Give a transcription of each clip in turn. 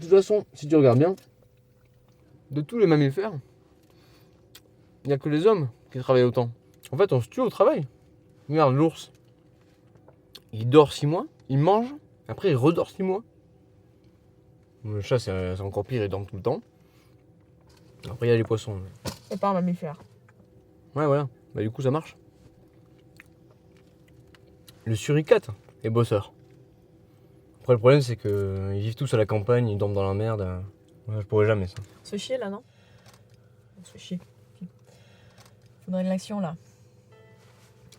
toute façon, si tu regardes bien, de tous les mammifères, il n'y a que les hommes qui travaillent autant. En fait, on se tue au travail. Regarde l'ours. Il dort 6 mois, il mange, après il redort 6 mois. Le chat, c'est encore pire, il dort tout le temps. Après, il y a les poissons. C'est pas un mammifère. Ouais, voilà. Bah, du coup, ça marche. Le suricate est bosseur. Après, le problème, c'est qu'ils vivent tous à la campagne, ils dorment dans la merde. Ouais, je pourrais jamais, ça. Se chier là, non? On se fait chier. Ok. Faudrait de l'action là.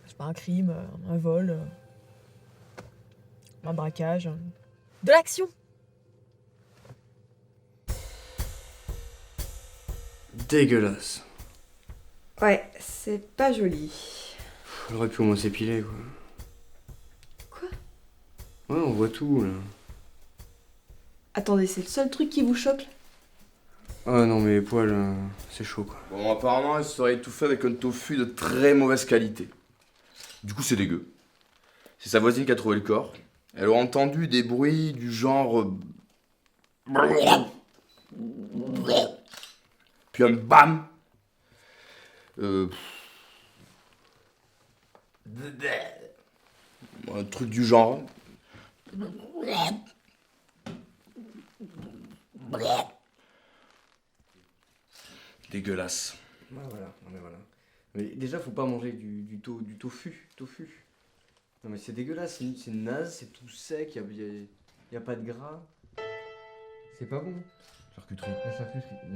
Je sais pas, un crime, un vol, un braquage. De l'action! Dégueulasse. Ouais, c'est pas joli. Elle aurait pu au moins s'épiler, quoi. Quoi? Ouais, on voit tout, là. Attendez, c'est le seul truc qui vous choque? Ah non, mais les poils, c'est chaud, quoi. Bon, apparemment, elle serait étouffée avec un tofu de très mauvaise qualité. Du coup, c'est dégueu. C'est sa voisine qui a trouvé le corps. Elle a entendu des bruits du genre... Puis un bam. Un truc du genre. Dégueulasse. Ouais, voilà, non mais voilà. Mais déjà, faut pas manger du tofu. Non mais c'est dégueulasse, c'est naze, c'est tout sec, y a pas de gras. C'est pas bon. Charcuterie. La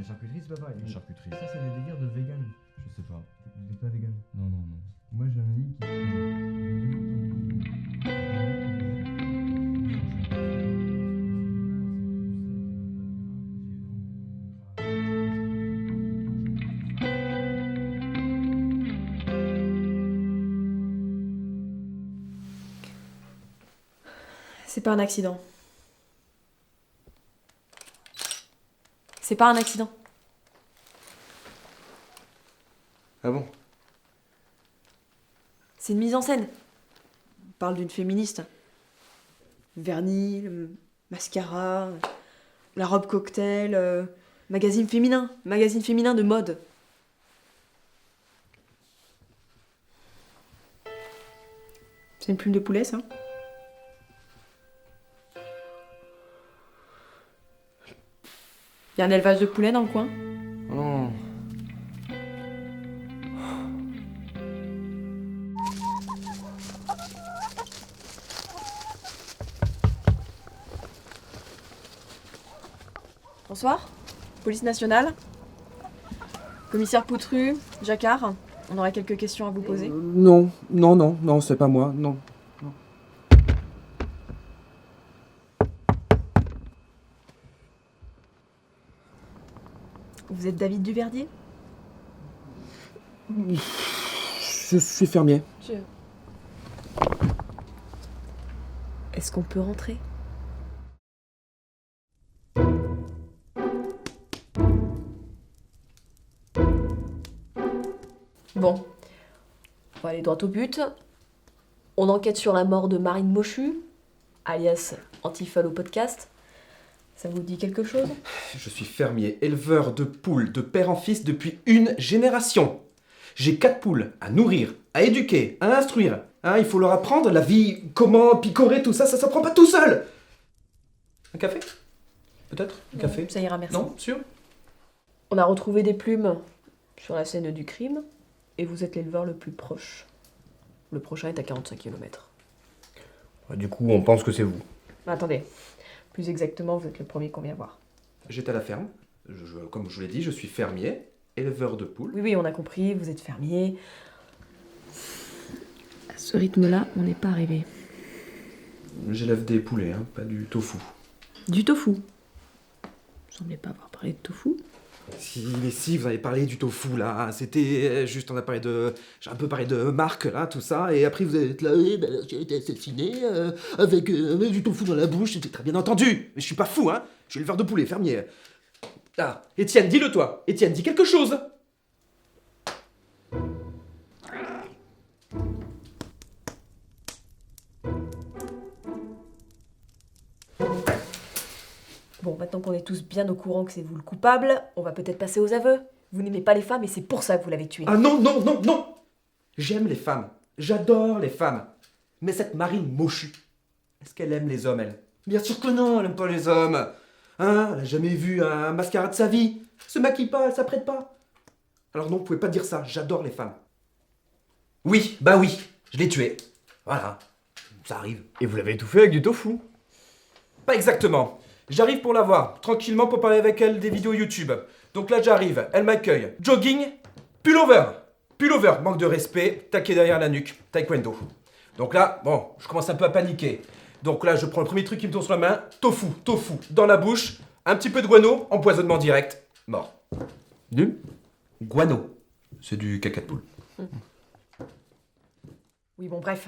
charcuterie, c'est pas pareil. La charcuterie. Ça, c'est des délires de vegan. Je sais pas. T'es pas vegan. Non, non, non. Moi, j'ai un ami qui... C'est pas un accident. C'est pas un accident. Ah bon? C'est une mise en scène. On parle d'une féministe. Vernis, mascara, la robe cocktail, magazine féminin de mode. C'est une plume de poulet, ça? Y a un élevage de poulets dans le coin? Oh. Bonsoir, police nationale. Commissaire Poutru, Jacquard, on aurait quelques questions à vous poser. Non, c'est pas moi, non. Vous êtes David Duverdier? Je suis fermier. Est-ce qu'on peut rentrer? Bon, on va aller droit au but. On enquête sur la mort de Marine Mochu, alias Antifalo Podcast. Ça vous dit quelque chose? Je suis fermier, éleveur de poules, de père en fils depuis une génération. J'ai 4 poules à nourrir, à éduquer, à instruire. Hein, il faut leur apprendre la vie, comment picorer, tout ça, ça s'apprend pas tout seul. Un café? Peut-être? Un café? Ça ira, merci. Non? Sûr? On a retrouvé des plumes sur la scène du crime, et vous êtes l'éleveur le plus proche. Le prochain est à 45 km. Du coup, on pense que c'est vous. Attendez, plus exactement, vous êtes le premier qu'on vient voir. J'étais à la ferme. Comme je vous l'ai dit, je suis fermier, éleveur de poules. Oui, on a compris, vous êtes fermier. À ce rythme-là, on n'est pas arrivé. J'élève des poulets, hein, pas du tofu. Du tofu. Vous semblez pas avoir parlé de tofu. Si, vous avez parlé du tofu, là. C'était juste, j'ai un peu parlé de marque, là, tout ça. Et après, vous êtes là, j'ai été assassiné avec du tofu dans la bouche. C'était très bien entendu. Mais je suis pas fou, hein. Je suis éleveur de poulet, fermier. Ah, Étienne, dis-le toi. Étienne, dis quelque chose. Bon, maintenant qu'on est tous bien au courant que c'est vous le coupable, on va peut-être passer aux aveux. Vous n'aimez pas les femmes et c'est pour ça que vous l'avez tué. Ah non, non, non, non! J'aime les femmes. J'adore les femmes. Mais cette Marine Mochu, est-ce qu'elle aime les hommes, elle? Bien sûr que non, elle aime pas les hommes. Hein? Elle a jamais vu un mascara de sa vie. Elle se maquille pas, elle s'apprête pas. Alors non, vous pouvez pas dire ça, j'adore les femmes. Oui, bah oui, je l'ai tué. Voilà, ça arrive. Et vous l'avez étouffé avec du tofu. Pas exactement. J'arrive pour la voir, tranquillement pour parler avec elle des vidéos YouTube. Donc là j'arrive, elle m'accueille. Jogging, pullover. Pullover, manque de respect, taquet derrière la nuque, taekwondo. Donc là, bon, je commence un peu à paniquer. Donc là je prends le premier truc qui me tombe sur la main, tofu, dans la bouche, un petit peu de guano, empoisonnement direct, mort. Du Guano, c'est du caca de poule. Oui, bon, bref.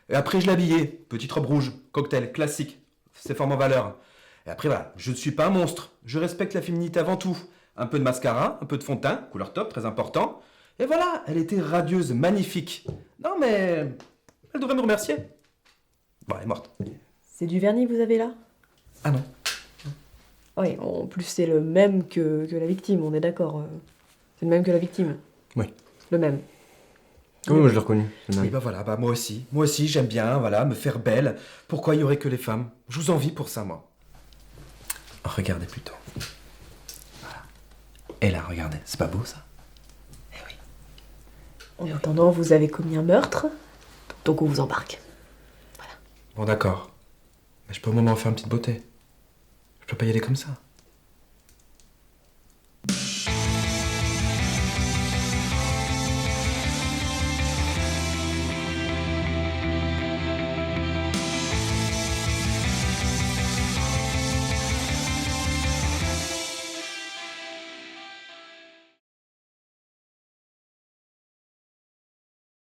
Et après je l'ai habillé, petite robe rouge, cocktail, classique, c'est forme en valeur. Et après voilà, je ne suis pas un monstre, je respecte la féminité avant tout. Un peu de mascara, un peu de fond de teint, couleur top, très important. Et voilà, elle était radieuse, magnifique. Non mais, elle devrait me remercier. Bon, elle est morte. C'est du vernis que vous avez là? Ah non. Oui, en plus c'est le même que la victime, on est d'accord. C'est le même que la victime. Oui. Le même. Oui, moi je l'ai reconnu. c'est le Oui même. bah voilà, bah moi aussi j'aime bien, voilà, me faire belle. Pourquoi il y aurait que les femmes? Je vous envie pour ça, moi. Regardez plutôt. Voilà. Et là, regardez, c'est pas beau ça? En attendant, vous avez commis un meurtre, donc on vous embarque. Bon d'accord. Mais je peux au moment faire une petite beauté. Je peux pas y aller comme ça.